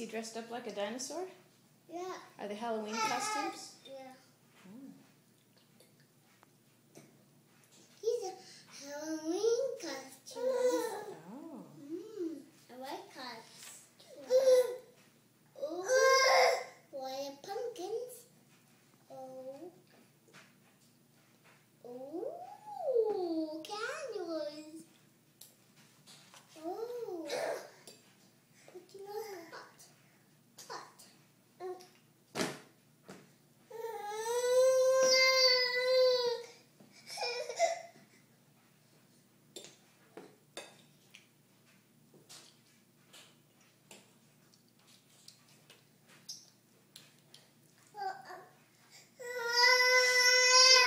he dressed up like a dinosaur? Yeah. Are they Halloween costumes? Yeah. Oh. He's a Halloween costume. Oh. I like cats. Oh. What pumpkins? Oh. Oh. Candles. Oh. Putting on hot. Hot.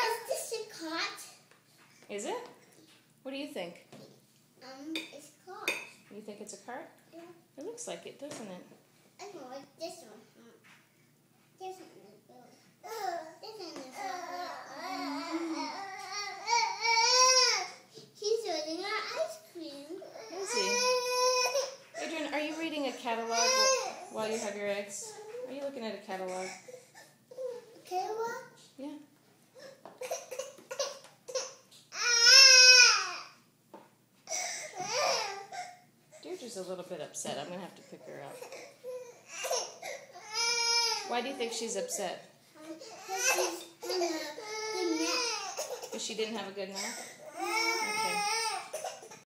Is this a cot? Is it? What do you think? It's a cot. You think it's a cart? Yeah. It looks like it, doesn't it? I know like this one. This one is good. This one is good. He's eating our ice cream. Is he? Adrian, are you reading a catalog while you have your eggs? Are you looking at a catalog? Okay, what? Yeah. Deirdre's a little bit upset. I'm going to have to pick her up. Why do you think she's upset? Because she's in a good nap. Because she didn't have a good nap?